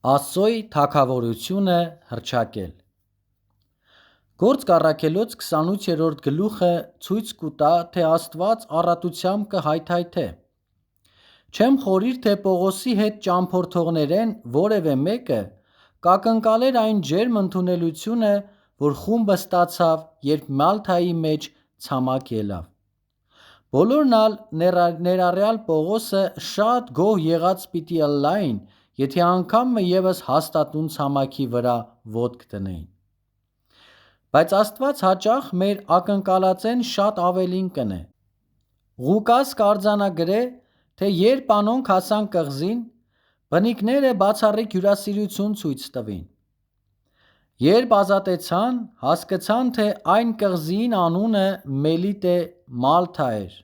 Աստծոյ թագավորությունը հռչակել։ Գործք առաքելոց 28-րդ գլուխը ցույց կտա, թե Աստված առատությամբ կհայթայթե։ Չեմ խորիր, թե Պողոսի հետ ճամփորդողներեն որևէ մեկը կակնկալեր այն ջերմ ընդունելությունը, որ խումբը ստացավ, երբ Մալթայի մեջ ցամաք ելավ։ Բոլորն ալ ներառյալ Պողոսը շատ գոհ եղած պիտի ըլլային, եթե անգամը ևս հաստատուն ցամաքի վրա ոտք դնեին։ Բայց Աստված հաճախ մեր ակնկալածեն շատ ավելին կնե։ Ղուկաս կարձանագրե, թե երբ անոնք հասան կղզին, բնիկները բացառիկ հյուրասիրություն ցույց տվին։ Երբ ազատեցան, հասկացան, թե այն կղզին անունը Մելիտե Մալթա էր։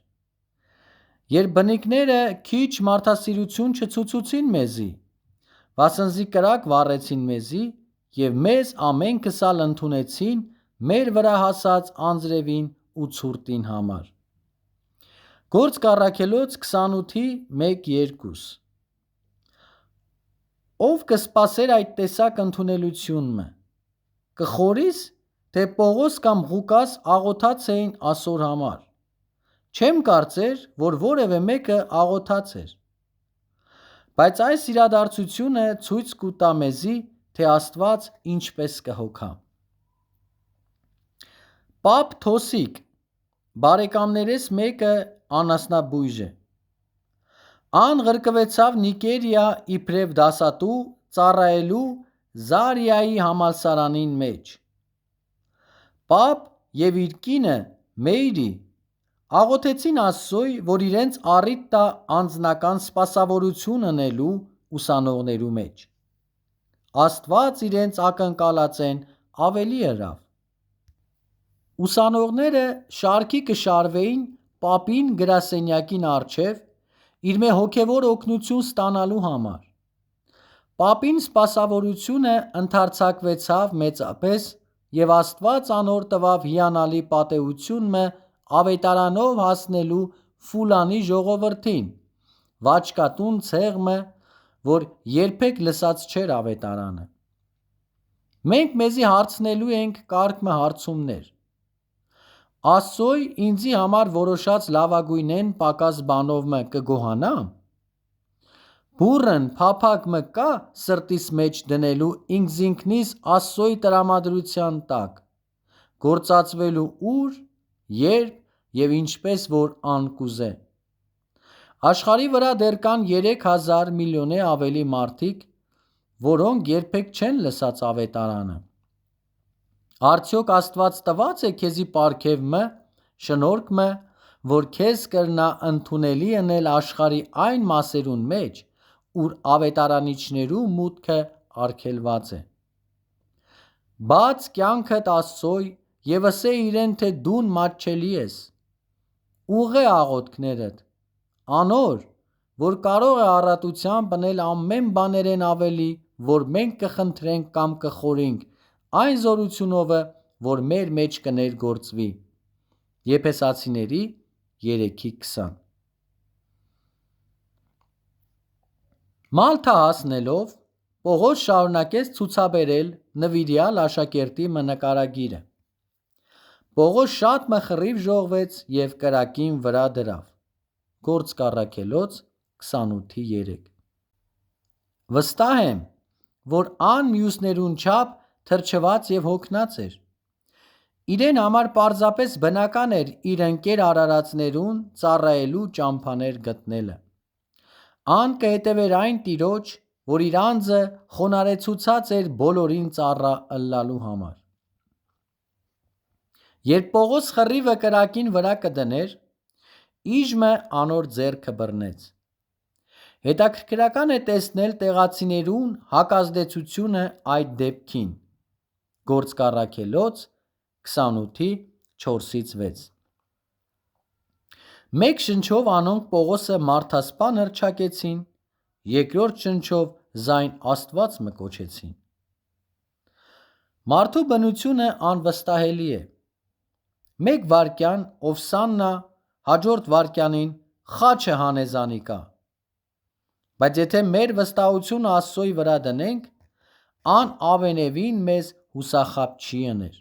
Երբ բնիկները քիչ մարդասիրություն չցուցուցին մեզի, վասնզի կրակ վառեցին մեզի և մեզ ամենքս ալ ընդունեցին մեր վրա հասած անձրևին ու ցուրտին համար։ Գործք առաքելոց 28:1-2 Ով կսպասեր այդ տեսակ ընդունելությունը, կխորիս, թե Պողոս կամ Ղուկաս աղոթած էին Աստծոր համար։ Չեմ կարծեր, որ որևէ մեկը աղոթած էր։ Բայց այս իրադարձությունը ցույց կտա մեզի, թե Աստված ինչպես կհոգա։ Պապ Թոսիկ, բարեկամներես մեկը անասնաբույժ է։ Ան ղրկվեցավ Նիկերիա իբրև դասատու ծառայելու Զարիայի համալսարանին մեջ։ Պապ և իր կինը Մեյրի աղոթեցին Աստծոյ, որ իրենց առիթ տա անձնական սպասավորություն ընելու ուսանողներու մեջ։ Աստված իրենց ակնկալածեն ավելի ըրավ։ Ուսանողները շարքի կշարվեին պապին գրասենյակին առջև իրմե հոգևոր օգնություն ստանալու համար։ Պապին սպասավորությունը ընդարձակվեցավ մեծապես, և Աստված անոր տվավ հիանալի պատեհութիւնը ավետարանով հասնելու Ֆուլանի ժողովրդին, վաճկատուն ցեղմը, որ երբեք լսած չէր ավետարանը։ Մենք մեզի հարցնելու ենք կարգմը հարցումներ։ Աստծոյ ինձի համար որոշած լավագույնեն պակաս բանովմը կգոհանամ։ Բուռն փափագ կա սրտիս մեջ դնելու ինքզինքնիս Աստծոյ տրամադրության տակ, գործածվելու ուր, երբ և ինչպես որ ան կուզե։ Աշխարհի վրա դեռ կան 3000 միլիոնե ավելի մարդիկ, որոնք երբեք չեն լսած ավետարանը։ Արդյոք Աստված տված է քեզի պարգևը, շնորհքը, որ քեզ կրնա ընդունելի ընել աշխարհի այն մասերուն մեջ, ուր ավետարանիչներու մուտքը արգելված է։ Բաց կյանքդ Աստծոյ և ըսե իրեն, թե դուն մատչելի ես։ Ուղղե աղոթքներդ անոր, որ կարող է առատությամբ ընել ամեն բաներեն ավելի, որ մենք կխնդրենք կամ կխորինք, այն զորությունովը, որ մեր մեջ կներգործվի։ Եփեսացիների 3:20 Մալթա հասնելով, Պողոս շարունակեց ցուցաբերել նվիրյալ աշակերտի նկարագիրը։ Պողոս շատ մխռիվ ժողվեց և կրակին վրա դրավ։ Գործք առաքելոց 28:3 Վստահ եմ, որ ան մյուսներուն չափ թրջված և հոգնած էր։ Իրեն համար պարզապես բնական էր իր ընկեր արարածներուն ծառայելու ճամփաներ գտնելը։ Ան կհետևեր այն Տիրոջ, որ իր անձը խոնարհեցուցած էր բոլորին ծառա ըլլալու համար։ Երբ Պողոս խռիվը կրակին վրա կդներ, իժմը անոր ձեռքը բռնեց։ Հետաքրքրական է տեսնել տեղացիներուն հակազդեցությունը այդ դեպքին։ Գործք առաքելոց 28:4-6 Մեկ շնչով անոնք Պողոսը մարդասպան հռչակեցին, երկրորդ շնչով զայն Աստված մը կոչեցին։ Մարդու բնությունը անվստահելի է։ Մեկ վայրկյան Օվսաննա, հաջորդ վայրկյանին խաչը հանե զանիկա։ բայց եթե մեր վստահությունը Աստծոյի վրա դնենք, ան ավենևին մեզ հուսախաբ չի ըներ։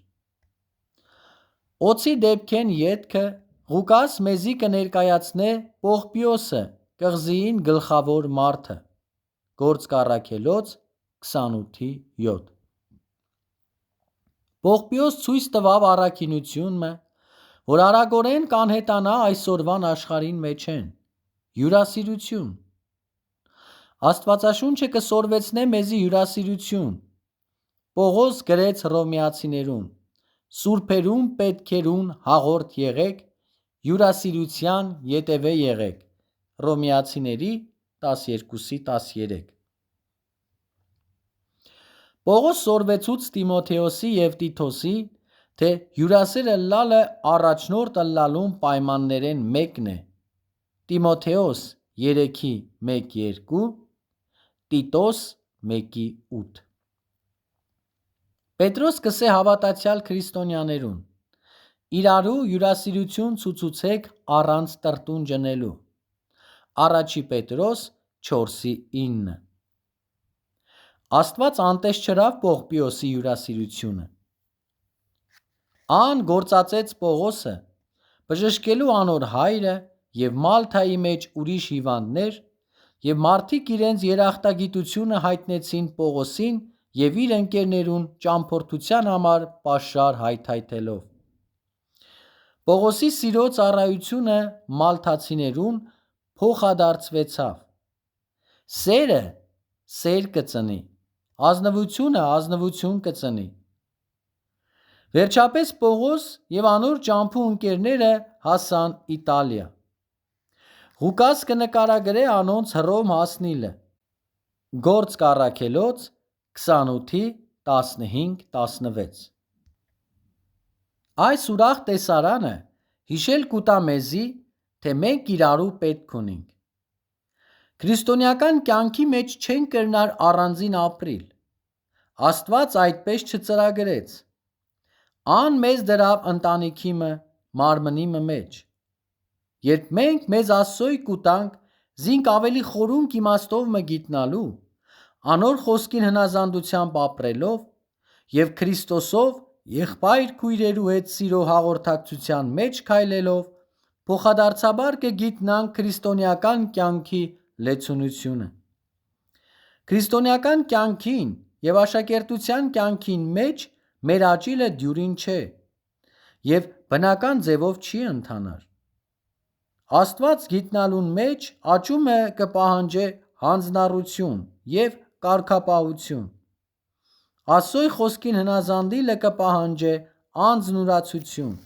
Օծի դեպքեն ետքը Ղուկաս մեզի կներկայացնե Պողպիոսը կղզիին գլխավոր մարդը, Գործք առաքելոց 28:7։ Պողպիոս ցույց տվավ առաքինությունը, որ արագորեն կանհետանա այսօրվան աշխարհին մեջ են, հյուրասիրություն։ Աստվածաշունչը կսորվեցնե մեզի հյուրասիրություն։ Պողոս գրեց Հռոմեացիներուն. Սուրբերուն պետքերուն հաղորդ եղեք, հյուրասիրության ետևե եղեք։ Հռոմեացիների 12:13։ Պողոս սորվեցուց Տիմոթեոսի եւ Տիտոսի, թե հյուրասերը լալը առաջնորդ ըլլալուն պայմաններեն մեկն է։ Տիմոթեոս 3:1-2, Տիտոս 1:8։ Պետրոս կսե հավատացյալ քրիստոնյաներուն. իրարու հյուրասիրություն ցուցուցեք առանց տրտուն ջնելու։ Առաջի Պետրոս 4:9։ Աստված անտես չրավ Պողպիոսի հյուրասիրությունը։ Ան գործածեց Պողոսը, բժշկելու անոր հայրը եւ Մալթայի մեջ ուրիշ հիվանդներ, եւ մարդիկ իրենց երախտագիտությունը հայտնեցին Պողոսին եւ իր ընկերներուն ճամփորդության համար պաշար հայթայթելով։ Պողոսի սիրո ծառայությունը մալթացիներուն փոխադարձվեցավ։ Սերը սեր կծնի, ազնվությունը ազնվություն կծնի։ Վերջապես Պողոս եւ անոր ճամփու ընկերները հասան Իտալիա։ Ղուկաս կնկարագրե անոնց Հռոմ հասնիլը։ Գործք առաքելոց 28:15-16։ Այս ուրախ տեսարանը հիշել կուտա մեզի, թե մենք իրարու պետք ունենք։ Քրիստոնեական կյանքի մեջ չեն կրնար առանձին ապրիլ։ Աստված այդպես չծրագրեց։ Ան մեզ դրավ ընտանիքիմը մարմնիմը մեջ։ Երբ մենք մեզ Աստծոյ կուտանք, զինք ավելի խորունկ իմաստով մը գիտնալու, անոր խոսքին հնազանդությամբ ապրելով եւ Քրիստոսով եղբայր քույրերու հետ սիրո հաղորդակցության մեջ քայլելով, փոխադարձաբար կգիտնանք քրիստոնեական կյանքի լեցունությունը։ Քրիստոնեական կյանքին եւ աշակերտության կյանքին մեջ մեր աճիլը դյուրին չէ եւ բնական ձևով չի ընթանար։ Աստված գիտնալուն մեջ աճումը կպահանջե հանձնառություն եւ կարգապահություն։ Աստծոյ խոսքին հնազանդիլը կպահանջե անձնուրացություն։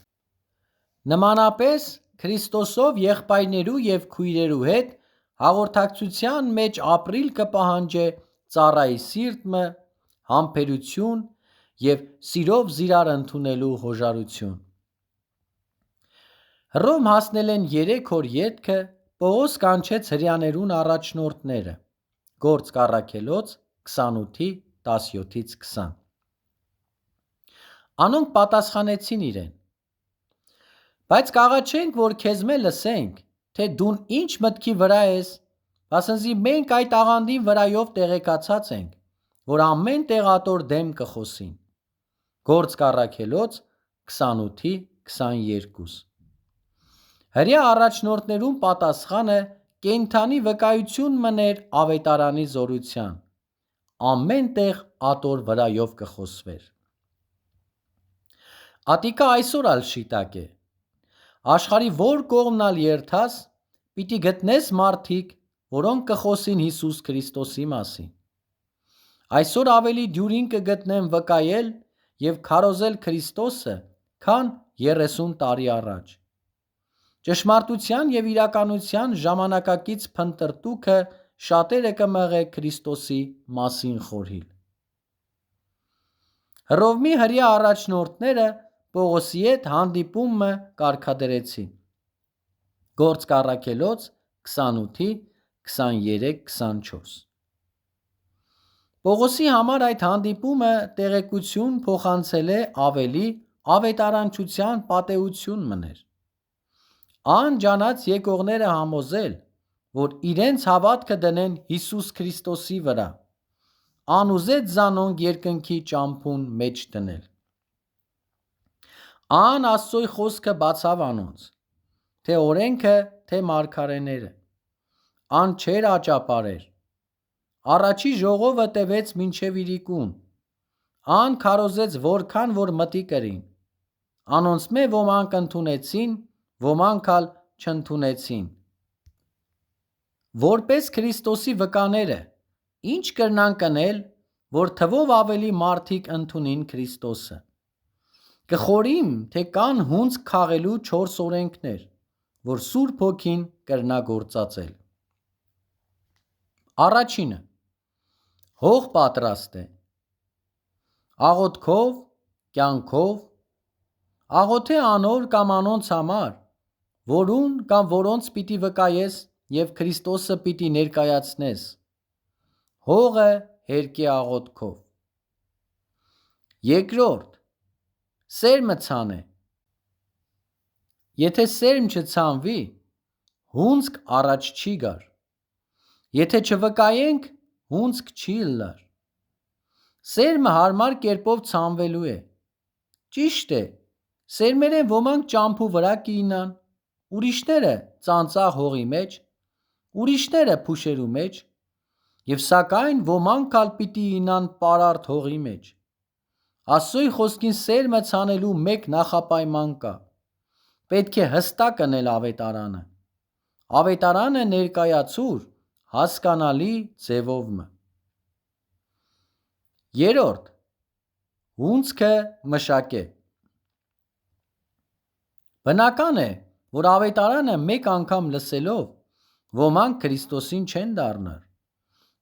Նմանապես Քրիստոսով եղբայրներու եւ քույրերու հետ հաղորդակցության մեջ ապրիլ կպահանջե ծառայի սիրտը, համբերություն եւ սիրով զիրար ընդունելու հոժարություն։ Հռոմ հասնելեն 3 օր ետքը Պողոս կանչեց հրեաներուն առաջնորդները։ Գործք առաքելոց 28:17-20։ Անոնք պատասխանեցին իրեն. բայց կաղաչենք, որ քեզմե լսենք, թե դուն ինչ մտքի վրա ես, վասնզի մենք այդ աղանդին վրայով տեղեկացած ենք, որ ամեն տեղ ատոր դեմ կխոսին։ Գործք առաքելոց 28:22։ Հրեա առաջնորդներուն պատասխանը կենդանի վկայություն մներ ավետարանի զորության։ Ամեն տեղ ատոր վրայով կխոսվեր։ Ատիկա այսօր ալ շիտակ է։ Աշխարի որ կողմնալ երթաս, պիտի գտնես մարդիկ, որոնք կխոսին Հիսուս Քրիստոսի մասին։ Այսօր ավելի դյուրին կգտնեն վկայել եւ քարոզել Քրիստոսը, քան 30 տարի առաջ։ Ճշմարտության եւ իրականության ժամանակակից փնտրտուքը շատերը կմղե Քրիստոսի մասին խորհիլ։ Հռոմի հրեա առաջնորդները Պողոսի հետ հանդիպումը կարգադրեցին։ Գործք առաքելոց 28:23-24։ Պողոսի համար այդ հանդիպումը տեղեկություն փոխանցել է ավելի ավետարանչության պատեություն մներ։ Ան ջանած եկողները համոզել, որ իրենց հավատքը դնեն Հիսուս Քրիստոսի վրա, անուզեց զանոնք երկնքի ճամփուն մեջ դնել։ Ան Աստծոյ խոսքը բացավ անոնց, թե օրենքը, թե մարգարեները, ան չեր աճապարեր, առաջի ժողովը տևեց մինչև իրիկուն, ան քարոզեց որքան որ մտի կրին, անոնցմե ոմանք ընդունեցին, ոմանք ալ չընդունեցին։ Որպես Քրիստոսի վկաները, ինչ կրնան կնել, որ թվով ավելի մարդիկ ընդունին Քրիստոսը։ Կխորիմ, թե կան հունձ քաղելու 4 օրենքներ, որ Սուրբ Հոգին կրնա գործածել։ Առաջինը, հող պատրաստ է, աղոթքով, կյանքով, աղոթե անոր կամ անոնց համար, որուն կամ որոնց պիտի վկայես և Քրիստոսը պիտի ներկայացնես, հողը հերկի աղոթքով։ Երկրորդ, սերմը ցանե, եթե սերմ չցանվի, հունձք առաջ չի գար, եթե չվկայենք, հունձք չի ըլլար։ Սերմը հարմար կերպով ցանվելու է, ճիշտ է, սերմերեն ոմանք ճամփու վրա կինան, ուրիշները ծանծաղ հողի մեջ, ուրիշները փուշերու մեջ, և սակայն ոմանք ալ պիտի ինան պարարտ հողի մեջ։ Աստծոյ խոսքին սերմը ցանելու մեկ նախապայման կա, պետք է հստակ ընել ավետարանը, ավետարանը ներկայացուր, հասկանալի ձևով մը։ Երորդ, հունձքը մշակե։ Բնական է, որ ավետարանը մեկ անգամ լսելով, ոմանք Քրիստոսին չեն դառնար։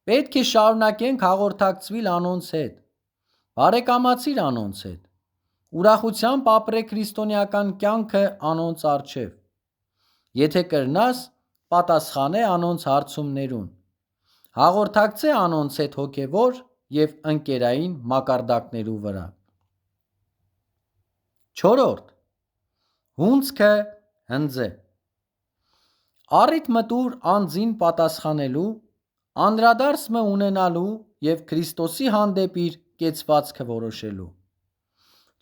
Պետք է շարունակենք հաղորդակցվիլ անոնց հետ, բարեկամացիր անոնց հետ, ուրախությամբ ապրե քրիստոնեական կյանքը անոնց առջև։ Եթե կրնաս, պատասխանե անոնց հարցումներուն, հաղորդակցե անոնց հետ հոգևոր և ընկերային մակարդակներու վրա։ Չորրորդ, հունձքը հնձե։ Առիթ մտուր անձին պատասխանելու, անդրադարձ մը ունենալու և Քրիստոսի հանդեպ իր կեցվածքը որոշելու։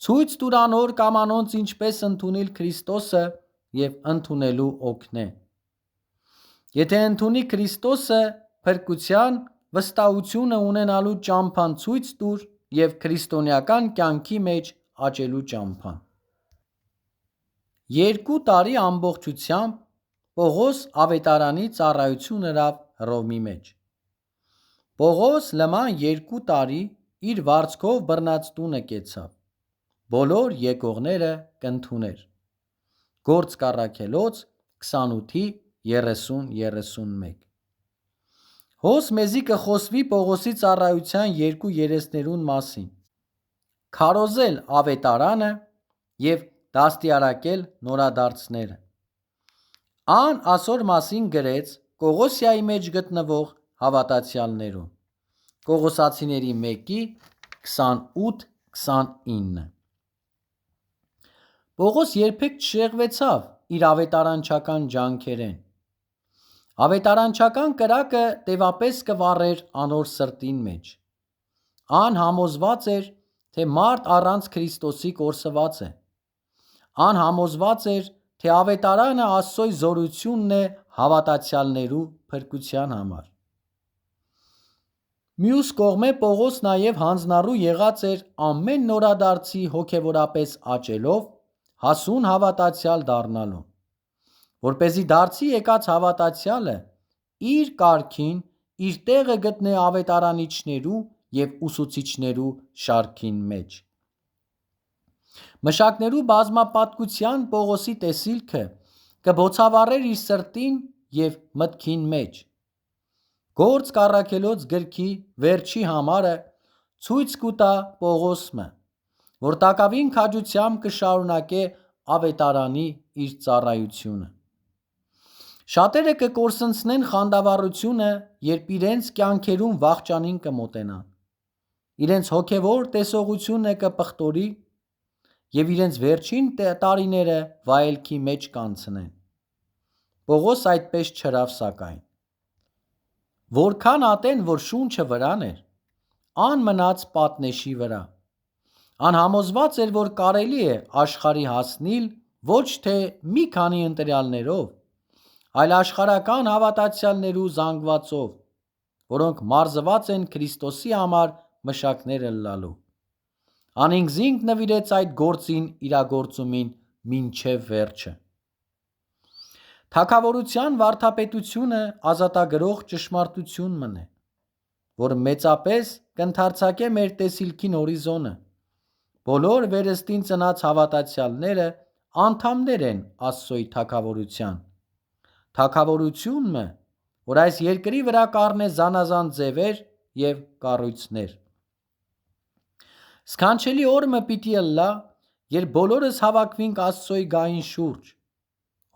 Ցույց տուր անոր կամ անոնց ինչպես ընդունել Քրիստոսը և ընդունելու օգնե։ Եթե ընդունի Քրիստոսը, փրկության վստահությունը ունենալու ճամփան ցույց տուր և քրիստոնեական կյանքի մեջ աճելու ճամփան։ 2 տարի ամբողջությամբ Պողոս ավետարանի ծառայություն ըրավ Հռոմի մեջ։ Պողոս լման 2 տարի իր վարձքով բռնած տունը կեցավ, բոլոր եկողները կընդուներ։ Գործք Առաքելոց 28:30-31։ Հոս մեզի կխոսվի Պողոսի ծառայության 2 երեսներուն մասին, քարոզել ավետարանը և դաստիարակել նորադարձները։ Ան ասոր մասին գրեց Կողոսիայի մեջ գտնվող հավատացյալներուն, Կողոսացիների 1:28-29։ Պողոս երբեք չշեղվեցավ իր ավետարանչական ջանքերեն։ Ավետարանչական կրակը տևապես կվառեր անոր սրտին մեջ։ Ան համոզված էր, թե մարդ առանց Քրիստոսի կորսված է։ Ան համոզված էր, թե ավետարանը Աստծոյ զորությունն է հավատացյալներու փրկության համար։ Մյուս կողմէ Պողոս նաև հանձնառու եղած էր ամեն նորադարձի հոգևորապես աճելով, հասուն հավատացյալ դառնալուն, որպեսզի դարձի եկած հավատացյալը իր կարգին իր տեղը գտնե ավետարանիչներու և ուսուցիչներու շարքին մեջ։ Մշակներու բազմապատկության Պողոսի տեսիլքը կբոցավառեր իր սրտին և մտքին մեջ։ Գործք Առաքելոց գրքի վերջի համարը ցույց կտա Պողոսմը, որ տակավին քաջությամբ կշարունակե ավետարանի իր ծառայությունը։ Շատերը կկորսնցնեն խանդավառությունը, երբ իրենց կյանքերուն վախճանին կմոտենան, իրենց հոգևոր տեսողությունը կպղտորի և իրենց վերջին տարիները վայելքի մեջ կանցնեն։ Պողոս այդպես չըրավ սակայն։ որքան ատեն, որ շունչը վրան էր, ան մնաց պատնեշի վրա, ան համոզված էր, որ կարելի է աշխարհի հասնիլ ոչ թե մի քանի ընտրյալներով, այլ աշխարհական հավատացյալներու զանգվածով, որոնք մարզված են Քրիստոսի համար մշակները լալու։ Ան ինքզինք նվիրեց այդ գործին իրագործումին մինչև վերջը։ Թագավորության վարդապետությունը ազատագրող ճշմարտություն մնե, որ մեծապես կընդարձակե մեր տեսիլքին հորիզոնը։ Բոլոր վերստին ծնած հավատացյալները անդամներ են Աստծոյ թագավորության։ Թագավորությունը, որ այս երկրի վրա կառնե զանազան ձևեր և կառույցներ։ Սքանչելի օրը պիտի ըլլա, երբ բոլորս հավաքվինք Աստծոյ գահին շուրջ։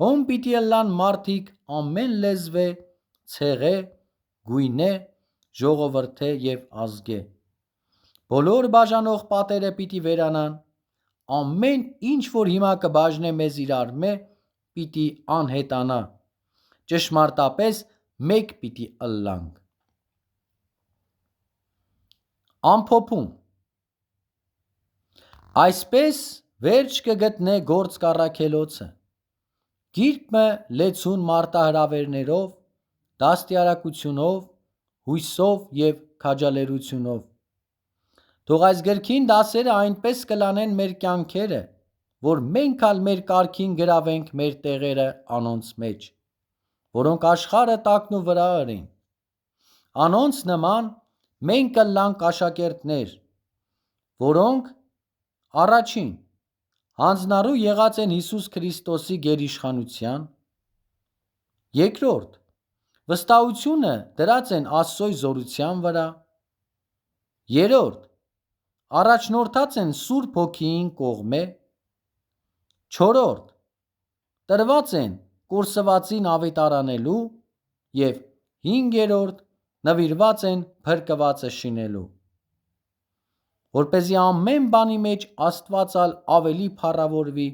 Հոն պիտի ըլլան մարդիկ ամեն լեզվե, ցեղե, գույնե, ժողովրդե և ազգե։ Բոլոր բաժանող պատերը պիտի վերանան, ամեն ինչ որ հիմա կբաժնե մեզ իրարմե, պիտի անհետանա, ճշմարտապես մեկ պիտի ըլլանք։ Ամփոփում։ Այսպես վերջ կգտնե գործ կառաքելոցը։ Գիրքը լեցուն մարտահրավերներով, դաստիարակությունով, հույսով և քաջալերությունով։ Թող այս գրքին դասերը այնպես կլանեն մեր կյանքերը, որ մենք ալ մեր կարգին գրավենք մեր տեղերը անոնց մեջ, որոնք աշխարհը տակնու վրա ըրին։ Անոնց նման մենք կլանք աշակերտներ, որոնք առաջին հանձնառու եղած են Հիսուս Քրիստոսի գերիշխանության, երկրորդ վստահությունը դրած են Աստծոյ զորության վրա, երրորդ առաջնորդած են Սուրբ Հոգիին կողմե, չորրորդ տրված են կորսվածին ավետարանելու և հինգերորդ նվիրված են փրկվածը շինելու, որպեսզի ամեն բանի մեջ Աստված ալ ավելի փառավորվի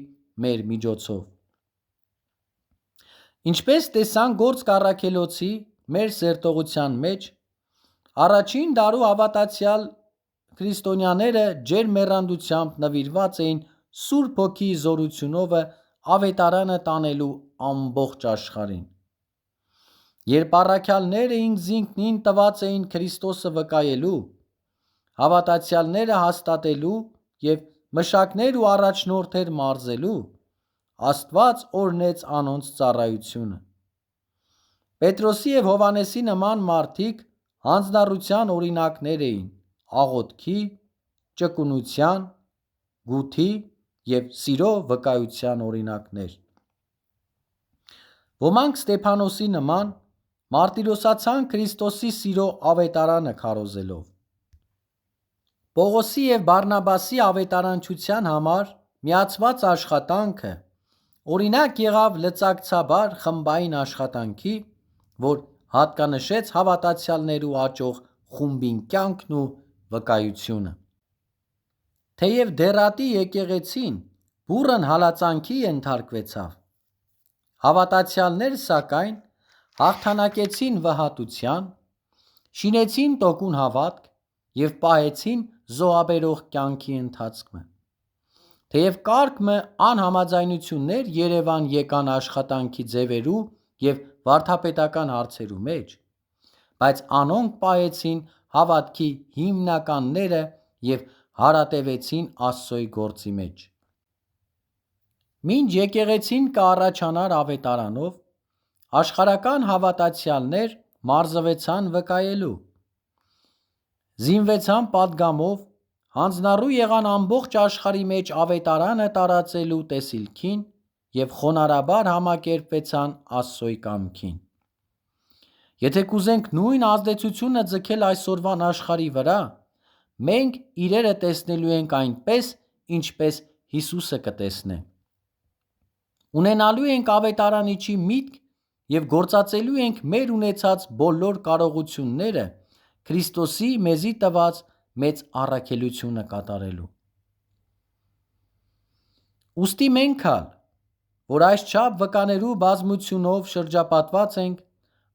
մեր միջոցով։ Ինչպես տեսանք գործ կառաքելոցի մեր սերտողության մեջ, առաջին դարու հավատացյալ քրիստոնյաները ջերմեռանդությամբ նվիրված էին Սուրբ Հոգիի զորությունովը ավետարանը տանելու ամբողջ աշխարհին։ Երբ առաքյալները ինքզինքնին տված էին Քրիստոսը վկայելու, հավատացյալները հաստատելու և մշակներ ու առաջնորդներ մարզելու, Աստված օրհնեց անոնց ծառայությունը։ Պետրոսի և Հովհաննեսի նման մարդիկ հանձնառության օրինակներ էին աղոթքի, ճկունության, գութի և սիրո վկայության օրինակներ։ Ոմանք Ստեփանոսի նման մարտիրոսացան Քրիստոսի սիրո ավետարանը քարոզելով։ Պողոսի և Բարնաբասի ավետարանչության համար միացված աշխատանքը օրինակ եղավ լծակցաբար խմբային աշխատանքի, որ հատկանշեց հավատացյալներու աճող խումբին կյանքն ու վկայությունը։ Թեև դեռատի եկեղեցին բուռն հալածանքի ենթարկվեցավ, հավատացյալներ սակայն հաղթանակեցին վհատության, շինեցին տոկուն հավատք և պահեցին զոհաբերող կյանքի ընթացքը։ Թեև կարգմը անհամաձայնություններ երևան եկան աշխատանքի ձևերու և վարդապետական հարցերու մեջ, բայց անոնք պահեցին հավատքի հիմնականները և հարատևեցին Աստծոյ գործի մեջ։ Մինչ եկեղեցին կառաջանար ավետարանով, աշխարհական հավատացյալներ մարզվեցան վկայելու, զինվեցան պատգամով, հանձնառու եղան ամբողջ աշխարհի մեջ ավետարանը տարածելու տեսիլքին և խոնարհաբար համակերպվեցան Աստծոյ կամքին։ Եթե կուզենք նույն ազդեցությունը ձգել այսօրվան աշխարհի վրա, մենք իրերը տեսնելու ենք այնպես, ինչպես Հիսուսը կտեսնե։ Ունենալու ենք ավետարանիչի միտք և գործածելու ենք մեր ունեցած բոլոր կարողությունները Քրիստոսի մեզի տված մեծ առաքելությունը կատարելու։ Ուստի մենք ալ, որ այսչափ վկաներու բազմությունով շրջապատված ենք,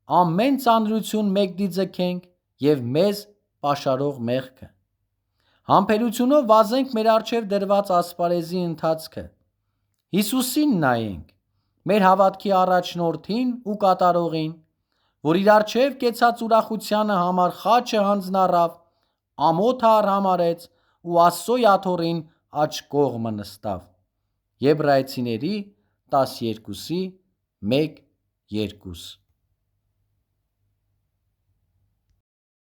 ամեն ծանրություն մեկդի ձգենք և մեզ պաշարող մեղքը։ Համբերությունով վազենք մեր առջև դրված ասպարեզի ընթացքը, Հիսուսին նայենք, մեր հավատքի առաջնորդին ու կատարողին, որ իր առջև կեցած ուրախությանը համար խաչը հանձնառավ, ամոթը արհամարհեց ու Աստծո աթոռին աջ կողմը նստավ։ Եբրայեցիների 12:1-2